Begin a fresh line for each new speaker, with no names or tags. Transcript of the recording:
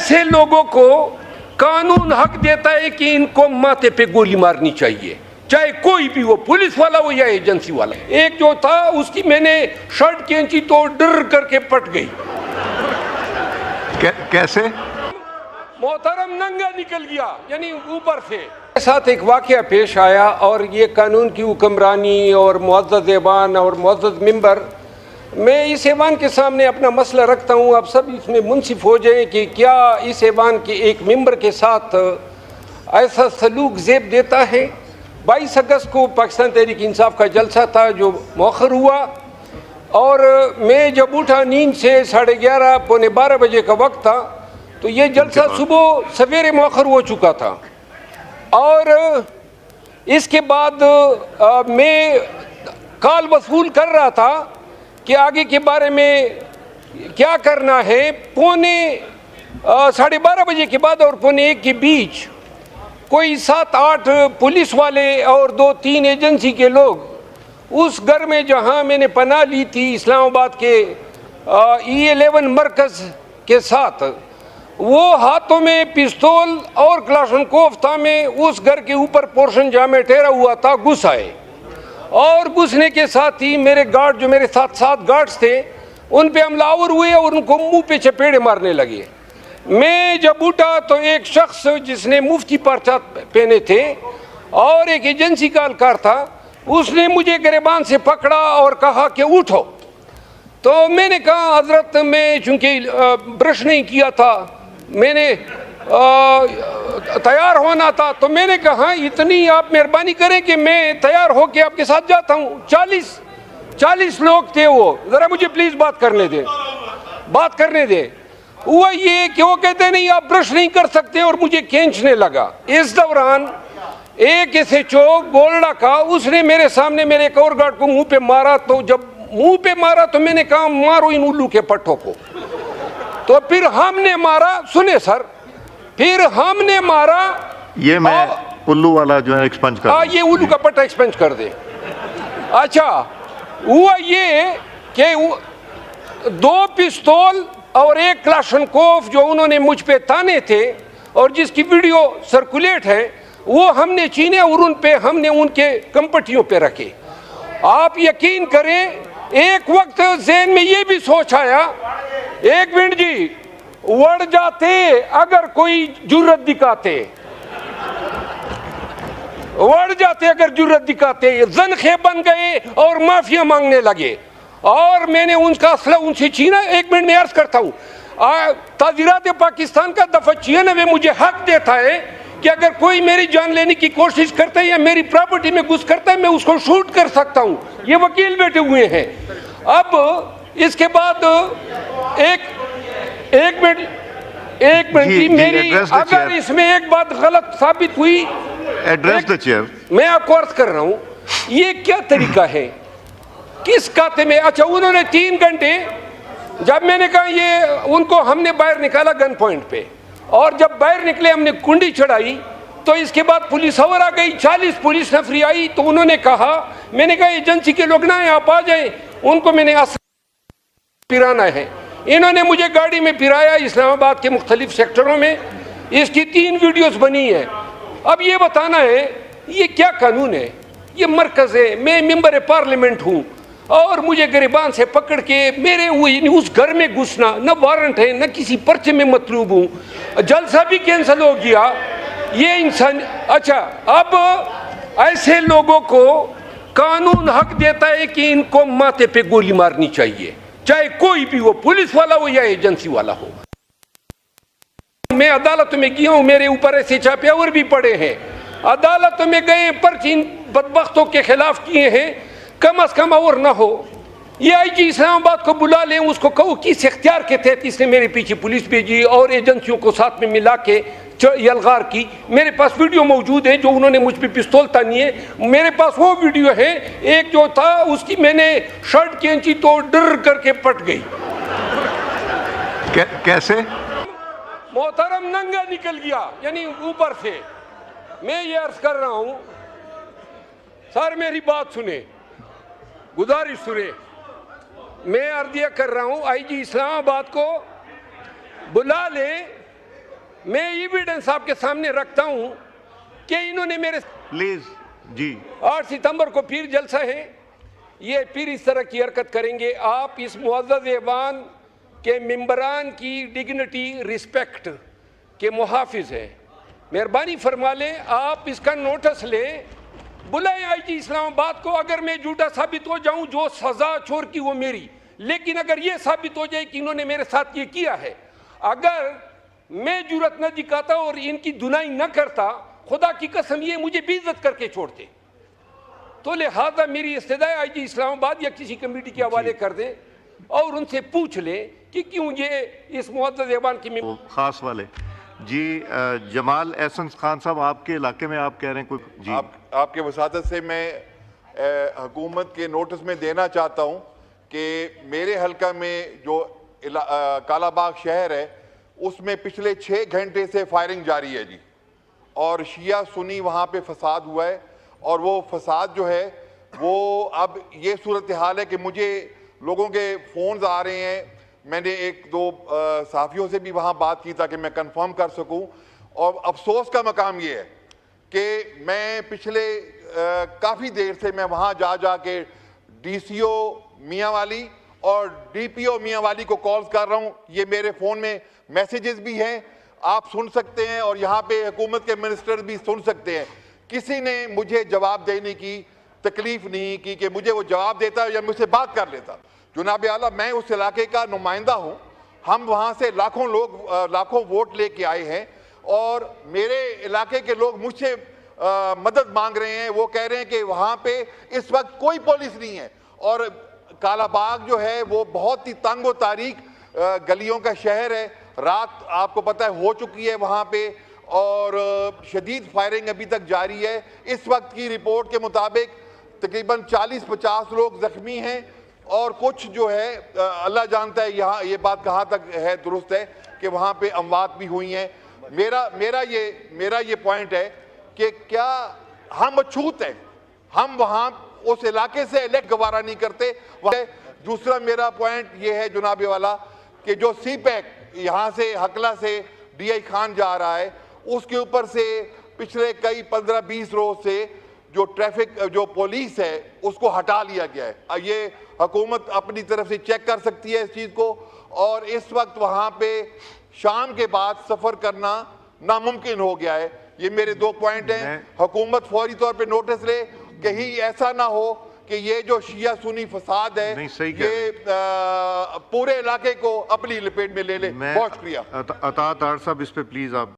ایسے لوگوں کو قانون حق دیتا ہے کہ ان کو ماتھے پہ گولی مارنی چاہیے، چاہے کوئی بھی ہو، پولیس والا ہو یا ایجنسی والا۔ ایک جو تھا اس کی میں نے شرٹ کھینچی تو ڈر کر کے پٹ گئی۔
کیسے؟
محترم ننگا نکل گیا، یعنی اوپر سے۔ میرے ساتھ ایک واقعہ پیش آیا اور یہ قانون کی حکمرانی اور معزز ایوان اور معزز ممبر، میں اس ایوان کے سامنے اپنا مسئلہ رکھتا ہوں، آپ سب اس میں منصف ہو جائیں کہ کیا اس ایوان کے ایک ممبر کے ساتھ ایسا سلوک زیب دیتا ہے؟ 22 اگست کو پاکستان تحریک انصاف کا جلسہ تھا جو مؤخر ہوا، اور میں جب اٹھا نیند سے 11:30 پونے 12 بجے کا وقت تھا، تو یہ جلسہ صبح سویرے مؤخر ہو چکا تھا، اور اس کے بعد میں کال وصول کر رہا تھا کہ آگے کے بارے میں کیا کرنا ہے۔ پونے 12:30 بجے کے بعد اور پونے 1 کے بیچ کوئی 7-8 پولیس والے اور 2-3 ایجنسی کے لوگ اس گھر میں جہاں میں نے پناہ لی تھی اسلام آباد کے E11 مرکز کے ساتھ، وہ ہاتھوں میں پستول اور کلاشنکوف تھا، میں اس گھر کے اوپر پورشن جہاں میں ٹھہرا ہوا تھا گھس آئے، اور گھسنے کے ساتھ ہی میرے گارڈ جو میرے ساتھ 7 گارڈز تھے ان پہ حملہ آور ہوئے اور ان کو منہ پہ چپیڑے مارنے لگے۔ میں جب اٹھا تو ایک شخص جس نے مفتی پرچہ پہنے تھے اور ایک ایجنسی کا اہلکار تھا، اس نے مجھے گریبان سے پکڑا اور کہا کہ اٹھو۔ تو میں نے کہا حضرت میں چونکہ برش نہیں کیا تھا، میں نے تیار ہونا تھا، تو میں نے کہا اتنی آپ مہربانی کریں کہ میں تیار ہو کے آپ کے ساتھ جاتا ہوں۔ 40 لوگ تھے، وہ ذرا مجھے پلیز بات کرنے دیں۔ ہوا یہ کہ وہ کہتے نہیں آپ برش نہیں کر سکتے، اور مجھے کھینچنے لگا۔ اس دوران ایک SHO گولڈا کا، اس نے میرے سامنے میرے ایک اور گارڈ کو منہ پہ مارا، تو جب منہ پہ مارا تو میں نے کہا مارو ان الو کے پٹھوں کو۔ تو پھر ہم نے مارا، سنے سر، پھر ہم نے مارا۔
یہ میں الو والا جو ہے ایکسپنج کر
یہ الو کا پٹھا ایکسپنج کر دے۔ اچھا، ہوا یہ کہ 2 پستول اور 1 کلاشنکوف جو انہوں نے مجھ پہ تانے تھے اور جس کی ویڈیو سرکولیٹ ہے، وہ ہم نے چینے اور ان پہ ہم نے ان کے کمپٹیوں پہ رکھے۔ آپ یقین کریں ایک وقت ذہن میں یہ بھی سوچ آیا، 1 منٹ جی، وڑ جاتے اگر کوئی جرت دکھاتے، زنخے بن گئے اور معافیا مانگنے لگے، اور میں نے ان کا اسلحہ ان سے چھینا۔ 1 منٹ میں عرض کرتا ہوں، تعزیرات پاکستان کا دفعہ 96 مجھے حق دیتا ہے کہ اگر کوئی میری جان لینے کی کوشش کرتا ہے یا میری پراپرٹی میں گھس کرتا ہے میں اس کو شوٹ کر سکتا ہوں۔ یہ وکیل بیٹھے ہوئے ہیں۔ اب اس کے بعد ایک منٹ جی، میری اگر اس میں ایک بات غلط ثابت ہوئی، میں آپ کو عرض کر رہا ہوں یہ کیا طریقہ ہے، کس کاتے میں۔ اچھا، انہوں نے 3 گھنٹے، جب میں نے کہا یہ ان کو ہم نے باہر نکالا گن پوائنٹ پہ، اور جب باہر نکلے ہم نے کنڈی چڑھائی، تو اس کے بعد پولیس اور آ گئی، 40 پولیس نفری آئی، تو انہوں نے کہا، میں نے کہا ایجنسی کے لوگ نہ ہیں آپ آ جائیں، ان کو میں نے پھرانا ہے۔ انہوں نے مجھے گاڑی میں پھرایا اسلام آباد کے مختلف سیکٹروں میں، اس کی 3 ویڈیوز بنی ہیں۔ اب یہ بتانا ہے یہ کیا قانون ہے، یہ مرکز ہے، میں ممبر پارلیمنٹ ہوں، اور مجھے گریبان سے پکڑ کے میرے اس گھر میں گھسنا، نہ وارنٹ ہے نہ کسی پرچے میں مطلوب ہوں، جلسہ بھی کینسل ہو گیا، یہ انسان۔ اچھا، اب ایسے لوگوں کو قانون حق دیتا ہے کہ ان کو ماتھے پہ گولی مارنی چاہیے، چاہے کوئی بھی ہو، پولیس والا ہو یا ایجنسی والا ہو۔ میں عدالتوں میں گیا ہوں، میرے اوپر ایسے چھاپے اور بھی پڑے ہیں، عدالتوں میں گئے، پرچے ان بدبختوں کے خلاف کیے ہیں، کم از کم اور نہ ہو۔ یہ IG اسلام آباد کو بلا لیں، اس کو کہو کس اختیار کے تحت اس نے میرے پیچھے پولیس بھیجی اور ایجنسیوں کو ساتھ میں ملا کے یلغار کی۔ میرے پاس ویڈیو موجود ہے جو انہوں نے مجھ پہ پستول تانی ہے، میرے پاس وہ ویڈیو ہے، ایک جو تھا اس کی میں نے شرٹ کھینچی تو ڈر کر کے پٹ گئی۔
کیسے؟
محترم ننگا نکل گیا، یعنی اوپر سے۔ میں یہ عرض کر رہا ہوں، سر میری بات سنیں، گزارش سنیں، میں عرضیہ کر رہا ہوں IG اسلام آباد کو بلا لیں میں ایویڈنس آپ کے سامنے رکھتا ہوں کہ انہوں نے میرے
پلیز جی
8 ستمبر کو پھر جلسہ ہے، یہ پھر اس طرح کی حرکت کریں گے. آپ اس معزز ایوان کے ممبران کی ڈگنیٹی رسپیکٹ کے محافظ ہیں، مہربانی فرما لیں آپ اس کا نوٹس لیں، بلائیں آئی جی اسلام آباد کو. اگر میں جھوٹا ثابت ہو جاؤں، جو سزا چور کی وہ میری، لیکن اگر یہ ثابت ہو جائے کہ انہوں نے میرے ساتھ یہ کیا ہے، اگر میں جرأت نہ دکھاتا اور ان کی دنائی نہ کرتا، خدا کی قسم یہ مجھے بے عزت کر کے چھوڑتے. تو لہذا میری استدعا آئی جی اسلام آباد یا کسی کمیٹی کے حوالے کر دیں اور ان سے پوچھ لیں کہ کیوں یہ اس معزز ایوان کی
خاص والے. جی جمال احسن خان صاحب، آپ کے علاقے میں آپ کہہ رہے ہیں کوئی؟ جی
آپ کے وساطت سے میں حکومت کے نوٹس میں دینا چاہتا ہوں کہ میرے حلقہ میں جو کالا باغ شہر ہے اس میں پچھلے 6 گھنٹے سے فائرنگ جاری ہے جی، اور شیعہ سنی وہاں پہ فساد ہوا ہے. اور وہ فساد جو ہے وہ اب یہ صورتحال ہے کہ مجھے لوگوں کے فونز آ رہے ہیں. میں نے 1-2 صحافیوں سے بھی وہاں بات کی تاکہ میں کنفرم کر سکوں. اور افسوس کا مقام یہ ہے کہ میں پچھلے کافی دیر سے میں وہاں جا کے ڈی سی او میاں والی اور ڈی پی او میاں والی کو کالز کر رہا ہوں. یہ میرے فون میں میسیجز بھی ہیں، آپ سن سکتے ہیں، اور یہاں پہ حکومت کے منسٹر بھی سن سکتے ہیں. کسی نے مجھے جواب دینے کی تکلیف نہیں کی کہ مجھے وہ جواب دیتا یا مجھ سے بات کر لیتا. جناب اعلیٰ، میں اس علاقے کا نمائندہ ہوں. ہم وہاں سے لاکھوں ووٹ لے کے آئے ہیں، اور میرے علاقے کے لوگ مجھ سے مدد مانگ رہے ہیں. وہ کہہ رہے ہیں کہ وہاں پہ اس وقت کوئی پولیس نہیں ہے، اور کالا باغ جو ہے وہ بہت ہی تنگ و تاریک گلیوں کا شہر ہے. رات آپ کو پتہ ہے ہو چکی ہے وہاں پہ، اور شدید فائرنگ ابھی تک جاری ہے. اس وقت کی رپورٹ کے مطابق تقریباً 40-50 لوگ زخمی ہیں، اور کچھ جو ہے اللہ جانتا ہے یہاں یہ بات کہاں تک ہے درست ہے کہ وہاں پہ اموات بھی ہوئی ہیں. میرا یہ پوائنٹ ہے کہ کیا ہم اچھوت ہیں، ہم وہاں اس علاقے سے الیکٹ گوارہ نہیں کرتے. دوسرا میرا پوائنٹ یہ ہے جناب والا کہ جو سی پیک یہاں سے حقلہ سے ڈی آئی خان جا رہا ہے، اس کے اوپر سے پچھلے کئی 15-20 روز سے جو ٹریفک جو پولیس ہے اس کو ہٹا لیا گیا ہے. یہ حکومت اپنی طرف سے چیک کر سکتی ہے اس چیز کو. اور اس وقت وہاں پہ شام کے بعد سفر کرنا ناممکن ہو گیا ہے. یہ میرے 2 پوائنٹ ہیں. حکومت فوری طور پہ نوٹس لے، کہیں ایسا نہ ہو کہ یہ جو شیعہ سنی فساد ہے یہ پورے علاقے کو اپنی لپیٹ میں لے لے. بہت شکریہ.
عطا طاہر صاحب، اس پہ پلیز آپ